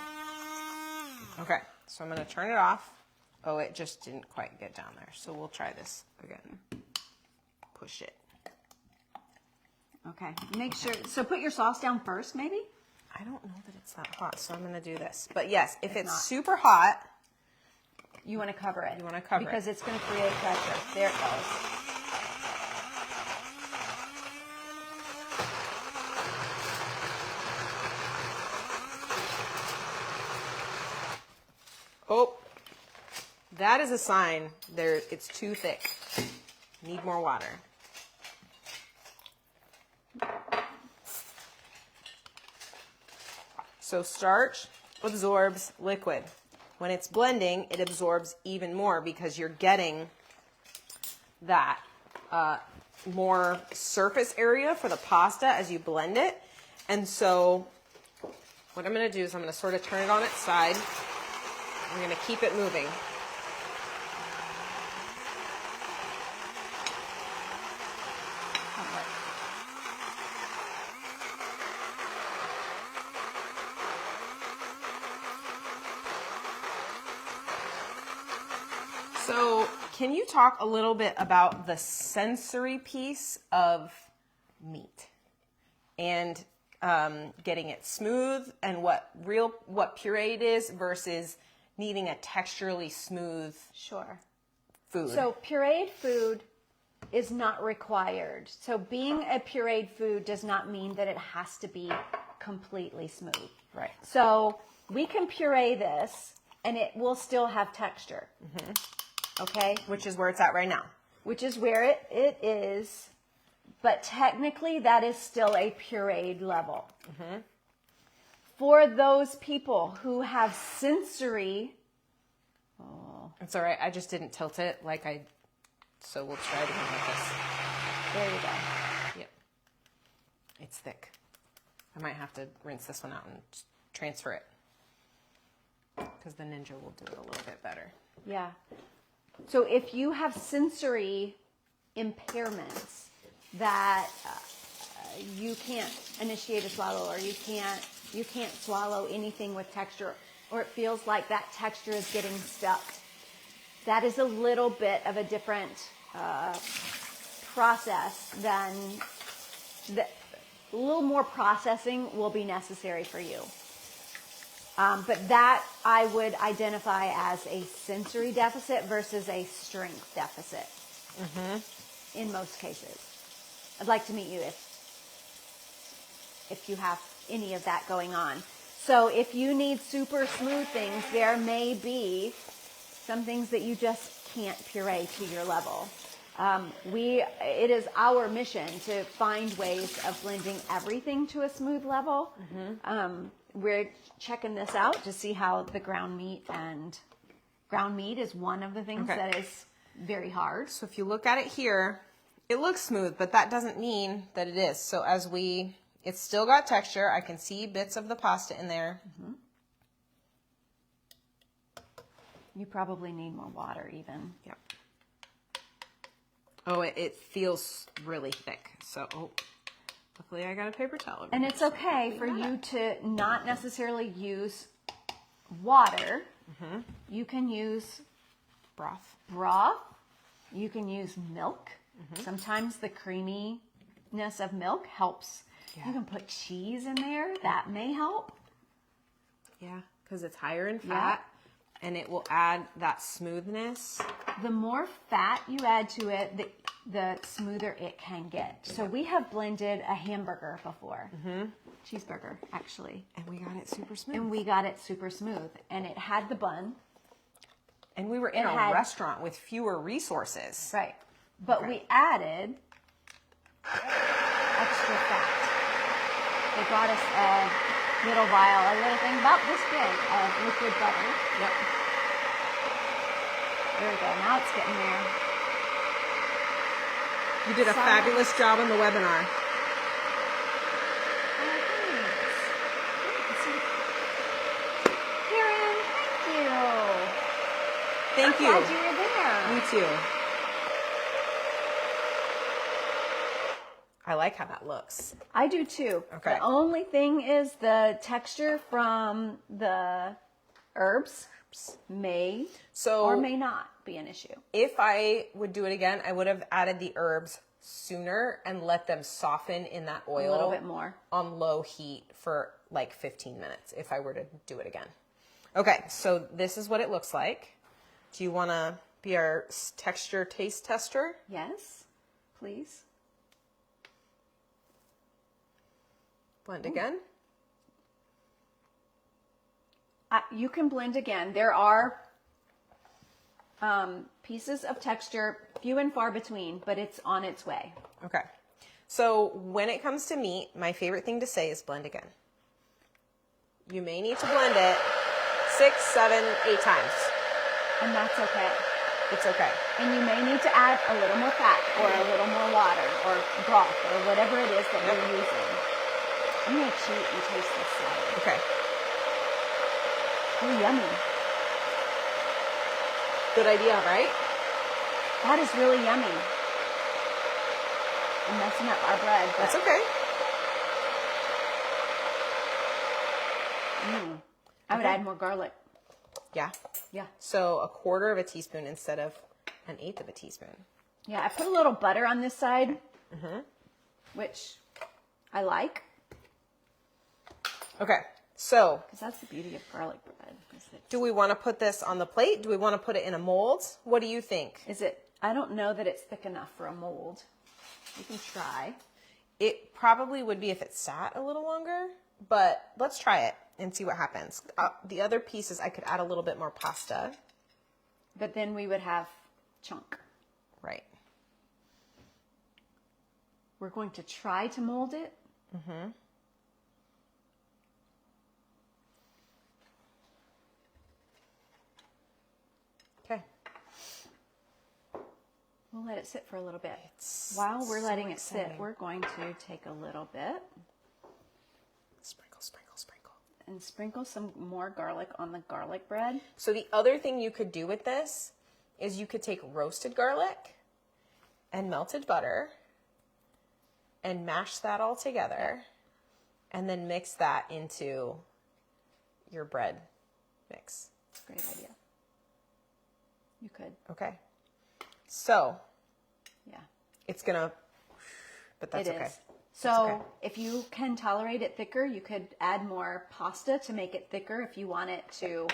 Okay, so I'm going to turn it off. Oh, it just didn't quite get down there. So we'll try this again. Push it. Okay, make sure. So put your sauce down first, maybe. I don't know that it's that hot, so I'm going to do this. But yes, if it's not. super hot, You want to cover it. You wanna cover it. because it's going to create pressure. There it goes. oh, that is a sign it's too thick. Need more water. So starch absorbs liquid. When it's blending, it absorbs even more because you're getting that more surface area for the pasta as you blend it. And so what I'm going to do is I'm going to sort of turn it on its side. I'm going to keep it moving. So can you talk a little bit about the sensory piece of meat and getting it smooth and what pureed is versus needing a texturally smooth Sure. food? So pureed food is not required. So being a pureed food does not mean that it has to be completely smooth. Right. So we can puree this and it will still have texture. Mm-hmm. Okay? Which is where it's at right now. Which is where it is. But technically that is still a pureed level. Mm-hmm. For those people who have sensory... It's all right. I just didn't tilt it so we'll try it again like this. There you go. Yep. It's thick. I might have to rinse this one out and transfer it because the Ninja will do it a little bit better. Yeah. So if you have sensory impairments that you can't initiate a swallow, or you can't swallow anything with texture, or it feels like that texture is getting stuck, that is a little bit of a different process than a little more processing will be necessary for you. But that I would identify as a sensory deficit versus a strength deficit. Mm-hmm. In most cases. I'd like to meet you if you have any of that going on. So if you need super smooth things, there may be some things that you just can't puree to your level. It is our mission to find ways of blending everything to a smooth level. Mm-hmm. We're checking this out to see how the ground meat is one of the things that is very hard. So if you look at it here, it looks smooth, but that doesn't mean that it is. So it's still got texture. I can see bits of the pasta in there. Mm-hmm. You probably need more water even. Yep. Oh, it feels really thick. So, luckily I got a paper towel. And it's okay for you to not necessarily use water. Mm-hmm. You can use broth. You can use milk. Mm-hmm. Sometimes the creaminess of milk helps. Yeah. You can put cheese in there. That may help. Yeah, because it's higher in fat. And it will add that smoothness. The more fat you add to it, the smoother it can get. So we have blended a hamburger before. Mm-hmm. Cheeseburger, actually. And we got it super smooth. And it had the bun. And we were in a restaurant with fewer resources. Right. But we added extra fat. They brought us a little thing about this big of liquid butter. Yep. There we go. Now it's getting there. You did a fabulous job on the webinar. Karen, thank you. I'm glad you were there. Me too. I like how that looks. I do too. Okay. The only thing is the texture from the herbs may or may not be an issue. If I would do it again, I would have added the herbs sooner and let them soften in that oil a little bit more on low heat for like 15 minutes if I were to do it again. Okay, so this is what it looks like. Do you want to be our texture taste tester? Yes, please. Blend again. You can blend again. There are pieces of texture, few and far between, but it's on its way. Okay. So when it comes to meat, my favorite thing to say is blend again. You may need to blend it 6, 7, 8 times. And that's okay. It's okay. And you may need to add a little more fat or a little more water or broth or whatever it is that you're using. I'm going to cheat and taste this salad. Okay. Oh, yummy. Good idea, right? That is really yummy. I'm messing up our bread. But That's okay. I would add more garlic. Yeah. Yeah. So 1/4 of a teaspoon instead of 1/8 of a teaspoon. Yeah, I put a little butter on this side, which I like. Okay. So Because that's the beauty of garlic bread. do we want to put this on the plate? Do we want to put it in a mold? What do you think? I don't know that it's thick enough for a mold. You can try. It probably would be if it sat a little longer, but let's try it and see what happens. The other pieces, I could add a little bit more pasta. But then we would have chunk. Right. We're going to try to mold it. Okay. We'll let it sit for a little bit. While we're letting it sit, exciting. we're going to take a little bit Sprinkle, sprinkle, sprinkle. and sprinkle some more garlic on the garlic bread. So the other thing you could do with this is you could take roasted garlic and melted butter and mash that all together and then mix that into your bread mix. Great idea. You could. Okay. So Yeah. it's gonna, but that's It okay. is. So okay. if you can tolerate it thicker, you could add more pasta to make it thicker if you want it to.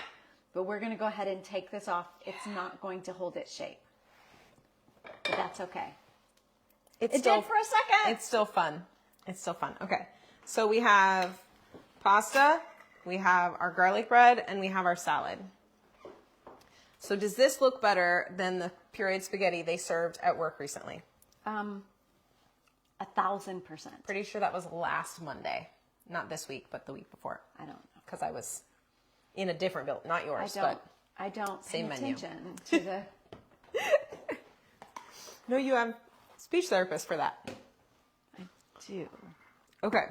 But we're going to go ahead and take this off. It's not going to hold its shape. But that's okay. It It did for a second. It's still fun. It's still fun. Okay. So we have pasta, we have our garlic bread, and we have our salad. So does this look better than the pureed spaghetti they served at work recently? 1,000%. Pretty sure that was last Monday. Not this week, but the week before. I don't know. Because I was in a different build, not yours, I don't pay same menu. attention to the. No, you have speech therapist for that. I do. Okay.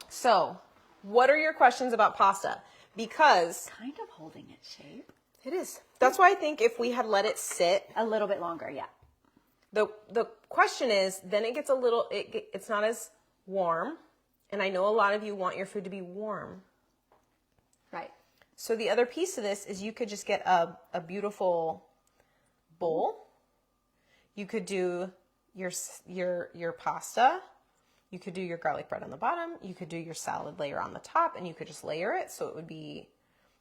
So, what are your questions about pasta? Because Kind of holding its shape. it is. That's why I think if we had let it sit, A little bit longer, yeah. the question is, then it gets a little, it's not as warm. And I know a lot of you want your food to be warm. Right. So the other piece of this is you could just get a beautiful bowl. You could do your pasta. You could do your garlic bread on the bottom. You could do your salad layer on the top, and you could just layer it so it would be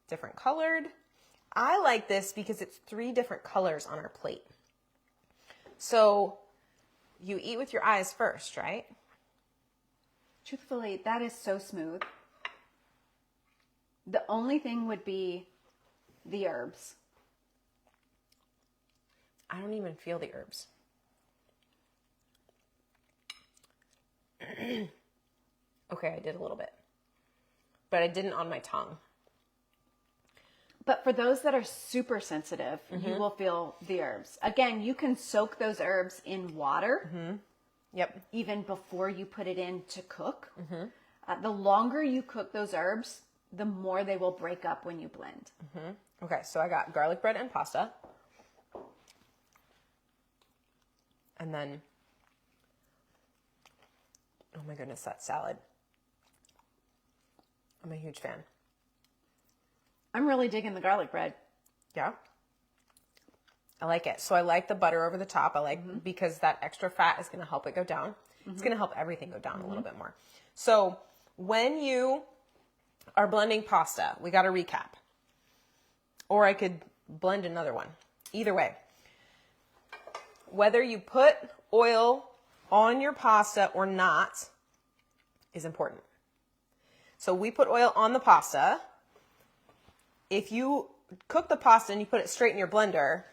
different colored. I like this because it's 3 different colors on our plate. So you eat with your eyes first, right? Truthfully, that is so smooth. The only thing would be the herbs. I don't even feel the herbs. Okay, I did a little bit. But I didn't on my tongue. But for those that are super sensitive, you will feel the herbs. Again, you can soak those herbs in water. Yep. Even before you put it in to cook. The longer you cook those herbs, the more they will break up when you blend. Okay, so I got garlic bread and pasta. And then, oh my goodness, that salad. I'm a huge fan. I'm really digging the garlic bread. Yeah. I like it. So I like the butter over the top. I like because that extra fat is going to help it go down. It's going to help everything go down a little bit more. So when you are blending pasta, we got to recap. Or I could blend another one. Either way. Whether you put oil on your pasta or not is important. So we put oil on the pasta. If you cook the pasta and you put it straight in your blender,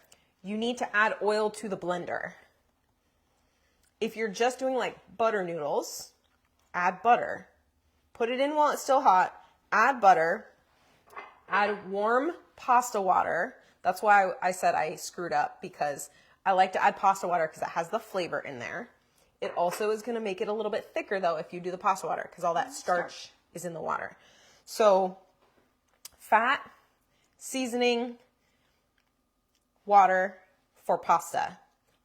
you need to add oil to the blender. If you're just doing like butter noodles, add butter. put it in while it's still hot, add butter, add warm pasta water. That's why I said I screwed up, because I like to add pasta water because it has the flavor in there. It also is going to make it a little bit thicker though if you do the pasta water, because all that starch is in the water. So fat, seasoning, water for pasta.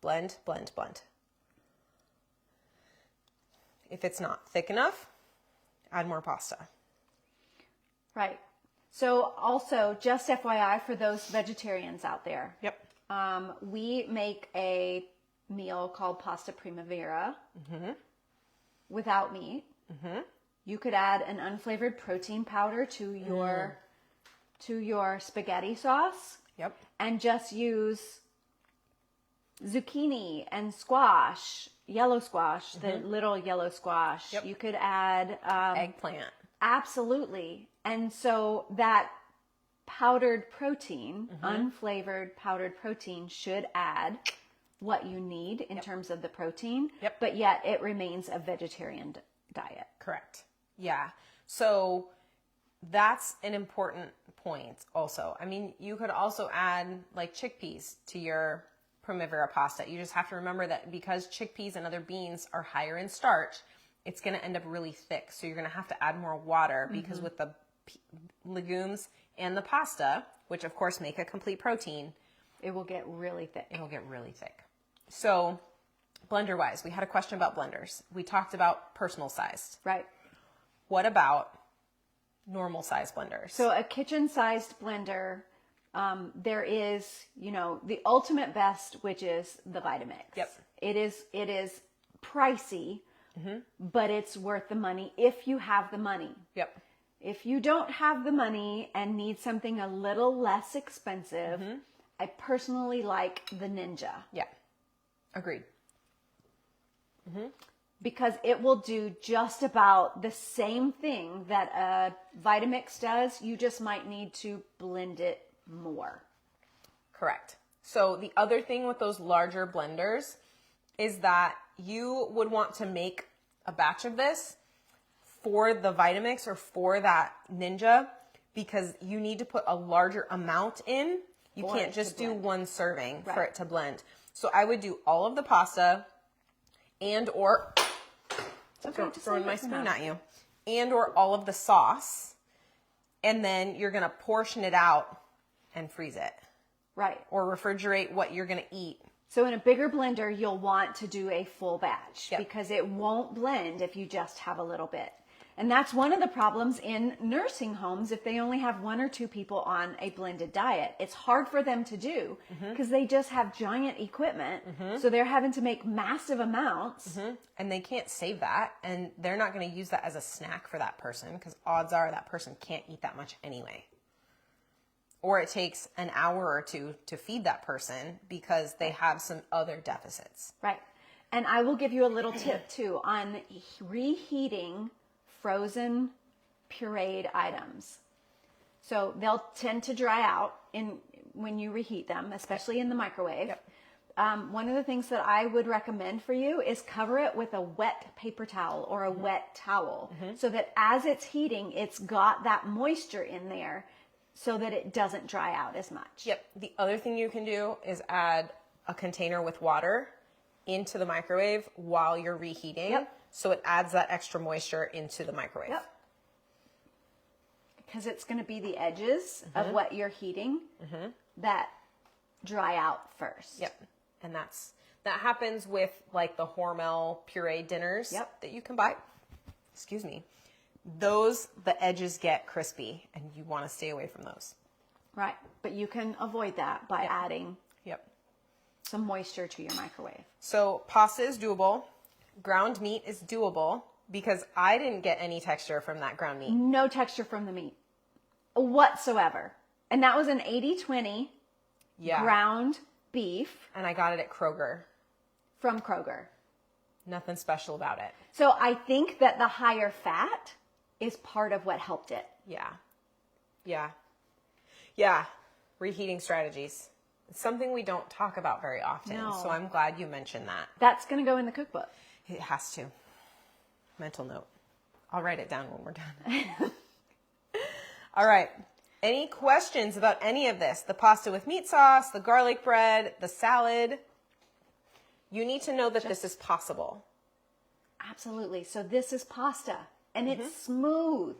Blend, blend, blend. If it's not thick enough, add more pasta. Right. So also, just FYI for those vegetarians out there. Yep. We make a meal called pasta primavera without meat. You could add an unflavored protein powder to your spaghetti sauce. Yep. And just use zucchini and squash, yellow squash, the little yellow squash. Yep. You could add Eggplant. absolutely. And so that powdered protein, unflavored powdered protein, should add what you need in terms of the protein, but yet it remains a vegetarian diet. Correct. Yeah. So that's an important point also. I mean, you could also add like chickpeas to your primavera pasta. You just have to remember that because chickpeas and other beans are higher in starch, it's going to end up really thick. So you're going to have to add more water, because with the legumes and the pasta, which of course make a complete protein, It will get really thick. it'll get really thick. So blender wise, we had a question about blenders. We talked about personal sized. Right. What about normal size blenders? So a kitchen-sized blender, there is, the ultimate best, which is the Vitamix. Yep. It is pricey, but it's worth the money if you have the money. Yep. If you don't have the money and need something a little less expensive, I personally like the Ninja. Yeah. Agreed. Because it will do just about the same thing that a Vitamix does. You just might need to blend it more. Correct. So the other thing with those larger blenders is that you would want to make a batch of this for the Vitamix or for that Ninja, because you need to put a larger amount in. You For can't it just to do blend. one serving for Right. it to blend. So I would do all of the pasta and or throwing my spoon at you, and or all of the sauce, and then you're going to portion it out and freeze it Right. or refrigerate what you're going to eat. So in a bigger blender, you'll want to do a full batch Yep. because it won't blend if you just have a little bit. And that's one of the problems in nursing homes if they only have one or two people on a blended diet. It's hard for them to do because they just have giant equipment. So they're having to make massive amounts. And they can't save that, and they're not going to use that as a snack for that person, because odds are that person can't eat that much anyway. Or it takes an hour or two to feed that person because they have some other deficits. Right. And I will give you a little tip too on reheating frozen pureed items. So they'll tend to dry out when you reheat them, especially in the microwave. Yep. One of the things that I would recommend for you is cover it with a wet paper towel or a wet towel, so that as it's heating, it's got that moisture in there so that it doesn't dry out as much. Yep. The other thing you can do is add a container with water into the microwave while you're reheating. Yep. So it adds that extra moisture into the microwave. Yep. Because it's going to be the edges of what you're heating that dry out first. Yep. And that happens with like the Hormel puree dinners Yep. that you can buy. Excuse me. Those, the edges get crispy, and you want to stay away from those. Right. But you can avoid that by adding Yep. some moisture to your microwave. So pasta is doable. Ground meat is doable, because I didn't get any texture from that ground meat. No texture from the meat whatsoever. And that was an 80-20 Yeah. ground beef And I got it at Kroger. from Kroger. Nothing special about it. So I think that the higher fat is part of what helped it. Yeah. Yeah. Yeah. Reheating strategies. It's something we don't talk about very often. No. So I'm glad you mentioned that. That's going to go in the cookbook. It has to. Mental note. I'll write it down when we're done. All right. Any questions about any of this? The pasta with meat sauce, the garlic bread, the salad? You need to know that this is possible. Absolutely. So this is pasta, and it's smooth.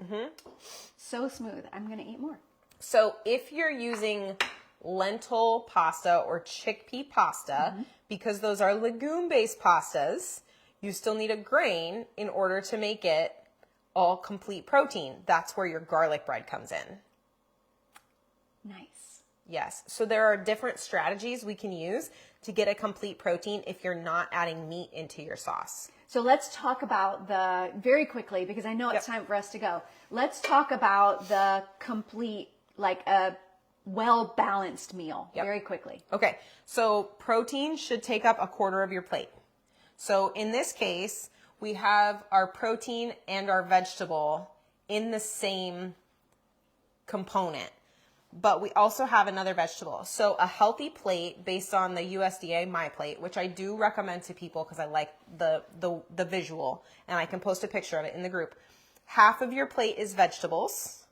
So smooth. I'm going to eat more. So if you're using lentil pasta or chickpea pasta, because those are legume-based pastas, you still need a grain in order to make it all complete protein. That's where your garlic bread comes in. Nice. Yes. So there are different strategies we can use to get a complete protein if you're not adding meat into your sauce. So let's talk about very quickly, because I know it's time for us to go. Let's talk about the complete, like a well-balanced meal very quickly. Okay. So protein should take up a quarter of your plate. So in this case, we have our protein and our vegetable in the same component, but we also have another vegetable. So a healthy plate based on the USDA My Plate, which I do recommend to people because I like the visual, and I can post a picture of it in the group. Half of your plate is vegetables,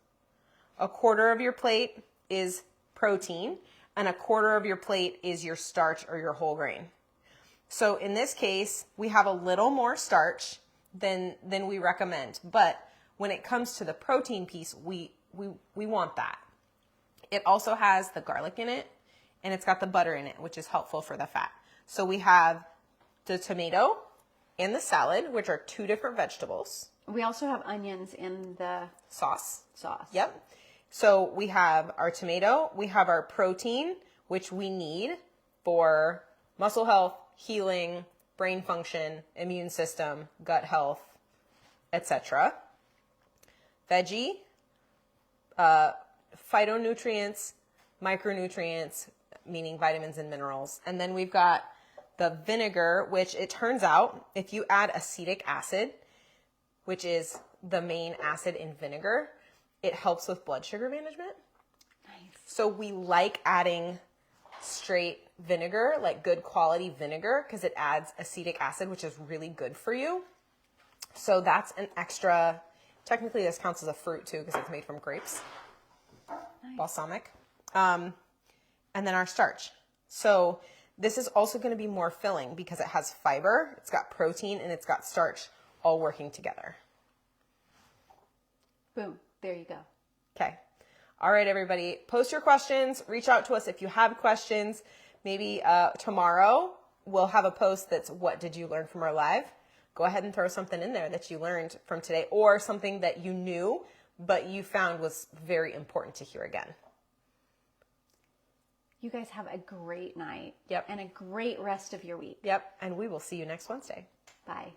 a quarter of your plate is protein, and a quarter of your plate is your starch or your whole grain. So in this case, we have a little more starch than we recommend. But when it comes to the protein piece, we want that. It also has the garlic in it, and it's got the butter in it, which is helpful for the fat. So we have the tomato and the salad, which are two different vegetables. We also have onions in the Sauce. Yep. So we have our tomato, we have our protein, which we need for muscle health, healing, brain function, immune system, gut health, etc. Veggie, phytonutrients, micronutrients, meaning vitamins and minerals. And then we've got the vinegar, which it turns out, if you add acetic acid, which is the main acid in vinegar, it helps with blood sugar management. Nice. So we like adding straight vinegar, like good quality vinegar, because it adds acetic acid, which is really good for you. So that's an extra, technically this counts as a fruit too, because it's made from grapes. Nice. Balsamic. And then our starch. So this is also going to be more filling because it has fiber, it's got protein, and it's got starch all working together. Boom. There you go. Okay. All right, everybody. Post your questions. Reach out to us if you have questions. Maybe tomorrow we'll have a post that's what did you learn from our live? Go ahead and throw something in there that you learned from today, or something that you knew but you found was very important to hear again. You guys have a great night. Yep. And a great rest of your week. Yep. And we will see you next Wednesday. Bye.